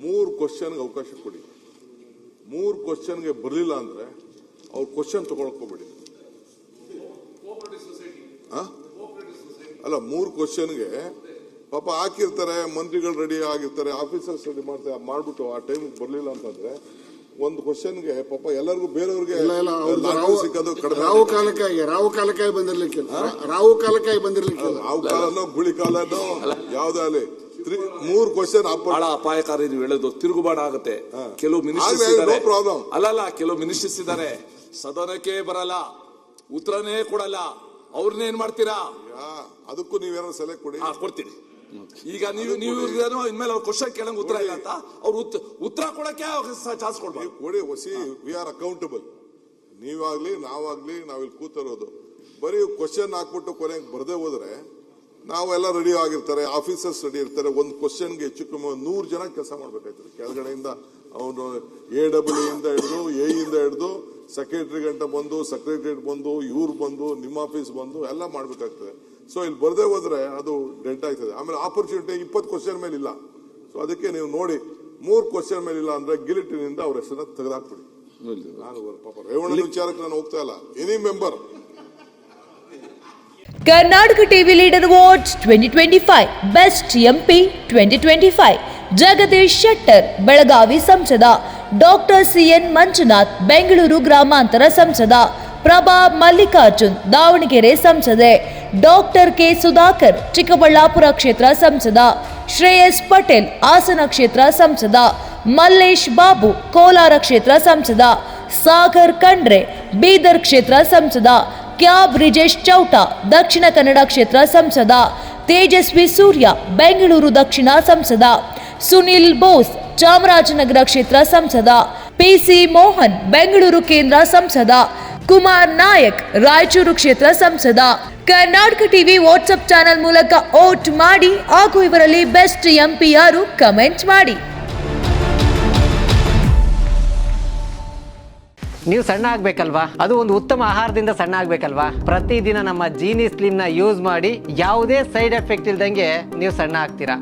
3 ಕ್ವಶನ್ಗೆ ಅವಕಾಶ ಕೊಡಿ. 3 ಕ್ವಶನ್ಗೆ ಬರಲಿಲ್ಲ ಅಂದ್ರೆ ಅವ್ರು ಕ್ವಶನ್ ತಗೊಳಕ್ ಹೋಗ್ಬೇಡಿ. ಅಲ್ಲ, 3 ಕ್ವಶನ್ಗೆ ಪಾಪ ಹಾಕಿರ್ತಾರೆ, ಮಂತ್ರಿಗಳು ರೆಡಿ ಆಗಿರ್ತಾರೆ, ಆಫೀಸರ್ಸ್ ರೆಡಿ ಮಾಡ್ಬಿಟ್ಟು ಆ ಟೈಮ್ ಬರ್ಲಿಲ್ಲ ಅಂತಂದ್ರೆ ಒಂದು ಕ್ವಶನ್ಗೆ ಪಾಪ ಎಲ್ಲರಿಗೂ ಬೇರೆಯವ್ರಿಗೆ ಸಿಕ್ಕೋದು ಕಡಿಮೆ. ರಾವು ಕಾಲಕ್ಕಾಗಿ ಬಂದಿರ್ಲಿಕ್ಕೆ ರಾವು ಕಾಲನೋ ಗುಳಿ ಕಾಲನೋ ಯಾವ್ದೇ ಅಲ್ಲಿ 3 ಕ್ವಶನ್ ಬಹಳ ಅಪಾಯಕಾರಿ. ನೀವು ಹೇಳೋದು ತಿರುಗುಬಾಣ ಆಗುತ್ತೆ. ಕೆಲವು ಮಿನಿಸ್ಟರ್ಸ್ ಅಲ್ಲಲ್ಲ, ಕೆಲವು ಮಿನಿಸ್ಟರ್ಸ್ ಇದ್ದಾರೆ, ಸದನಕ್ಕೆ ಬರಲ್ಲ, ಉತ್ತರನೇ ಕೊಡಲ್ಲ. ಅವ್ರನ್ನ ಏನ್ ಮಾಡ್ತೀರಾ? ಅದಕ್ಕೂ ನೀವೇನೋ ಸಲಹೆ ಕೊಡಿ. ಕೊಡ್ತೀನಿ. ಈಗ ನೀವು ಇನ್ಮೇಲೆ ಅವ್ರ ಕ್ವಶನ್ ಕೇಳಂಗ್ ಉತ್ತರ ಇಲ್ಲ ಅಂತ ಅವ್ರು ಉತ್ತರ ಕೊಡಕ್ಕೆ ಚಾನ್ಸ್ ಕೊಡ್ಬೇಕು. ಕೊಡಿ. We are accountable. ನೀವಾಗ್ಲಿ ನಾವಾಗ್ಲಿ ನಾವಿಲ್ಲಿ ಕೂತಿರೋದು ಬರೀ ಕ್ವಶನ್ ಹಾಕ್ಬಿಟ್ಟು ಕೊನೆಗೆ ಬರದೇ ಹೋದ್ರೆ ನಾವೆಲ್ಲ ರೆಡಿ ಆಗಿರ್ತಾರೆ, ಆಫೀಸರ್ಸ್ ರೆಡಿ ಇರ್ತಾರೆ. ಒಂದು ಕ್ವಶನ್ಗೆ ಹೆಚ್ಚು ಕಮ್ಮಿ 100 ಜನ ಕೆಲಸ ಮಾಡ್ಬೇಕಾಯ್ತದೆ. ಕೆಳಗಡೆಯಿಂದ ಅವನು AWE ಇಂದ ಹಿಡಿದು AE ಇಂದ ಹಿಡಿದು ಸೆಕ್ರೆಟರಿ ಗಂಟ ಬಂದು, ಸೆಕ್ರೆಟರಿಯೇಟ್ ಬಂದು, ಇವ್ರು ಬಂದು, ನಿಮ್ಮ ಆಫೀಸ್ ಬಂದು ಎಲ್ಲ ಮಾಡ್ಬೇಕಾಗ್ತದೆ. ಸೊ ಇಲ್ಲಿ ಬರದೇ ಹೋದ್ರೆ ಅದು ಡೆಡ್ ಆಗ್ತದೆ. ಆಮೇಲೆ ಆಪರ್ಚುನಿಟಿ 20 ಕ್ವಶನ್ ಮೇಲೆ ಇಲ್ಲ. ಸೊ ಅದಕ್ಕೆ ನೀವು ನೋಡಿ 3 ಕ್ವಶನ್ ಮೇಲೆ ಇಲ್ಲ ಅಂದ್ರೆ ಗಿಲಿಟಿನಿಂದ ಅವ್ರ ಹೆಸರನ್ನ ತೆಗೆದಾಕ್ಬಿಡಿ. ನಾನು ಪಾಪ ರೇವಣ್ಣ ವಿಚಾರಕ್ಕೆ ನಾನು ಹೋಗ್ತಾ ಇಲ್ಲ. Any member. Karnataka TV leader awards 2025 best MP 2025 Jagadish Shettar Belagavi ಸಂಸದ, ಡಾಕ್ಟರ್ CN ಮಂಜುನಾಥ್ ಬೆಂಗಳೂರು ಗ್ರಾಮಾಂತರ ಸಂಸದ, ಪ್ರಭಾ ಮಲ್ಲಿಕಾರ್ಜುನ್ ದಾವಣಗೆರೆ ಸಂಸದೆ, ಡಾಕ್ಟರ್ K ಸುಧಾಕರ್ ಚಿಕ್ಕಬಳ್ಳಾಪುರ ಕ್ಷೇತ್ರ ಸಂಸದ, ಶ್ರೇಯಸ್ ಪಟೇಲ್ ಹಾಸನ ಕ್ಷೇತ್ರ ಸಂಸದ, ಮಲ್ಲೇಶ್ ಬಾಬು ಕೋಲಾರ ಕ್ಷೇತ್ರ ಸಂಸದ, ಸಾಗರ್ ಖಂಡ್ರೆ ಬೀದರ್ ಕ್ಷೇತ್ರ ಸಂಸದ, ಕ್ಯಾಬ್ ಬ್ರಿಜೇಶ್ ಚೌಟಾ ದಕ್ಷಿಣ ಕನ್ನಡ ಕ್ಷೇತ್ರ ಸಂಸದ, ತೇಜಸ್ವಿ ಸೂರ್ಯ ಬೆಂಗಳೂರು ದಕ್ಷಿಣ ಸಂಸದ, ಸುನಿಲ್ ಬೋಸ್ ಚಾಮರಾಜನಗರ ಕ್ಷೇತ್ರ ಸಂಸದ, PC ಮೋಹನ್ ಬೆಂಗಳೂರು ಕೇಂದ್ರ ಸಂಸದ, ಕುಮಾರ್ ನಾಯಕ್ ರಾಯಚೂರು ಕ್ಷೇತ್ರ ಸಂಸದ. ಕರ್ನಾಟಕ ಟಿವಿ ವಾಟ್ಸ್ಆಪ್ ಚಾನೆಲ್ ಮೂಲಕ ವೋಟ್ ಮಾಡಿ ಹಾಗೂ ಇವರಲ್ಲಿ ಬೆಸ್ಟ್ MP ಯಾರು ಕಮೆಂಟ್ ಮಾಡಿ. ನೀವು ಸಣ್ಣ ಆಗ್ಬೇಕಲ್ವಾ? ಅದು ಒಂದು ಉತ್ತಮ ಆಹಾರದಿಂದ ಸಣ್ಣ ಆಗ್ಬೇಕಲ್ವಾ? ಪ್ರತಿದಿನ ನಮ್ಮ ಜೀನಿ ಸ್ಲಿಮ್ನ ಯೂಸ್ ಮಾಡಿ ಯಾವುದೇ ಸೈಡ್ ಎಫೆಕ್ಟ್ ಇಲ್ದಂಗೆ ನೀವು ಸಣ್ಣ ಆಗ್ತೀರಾ.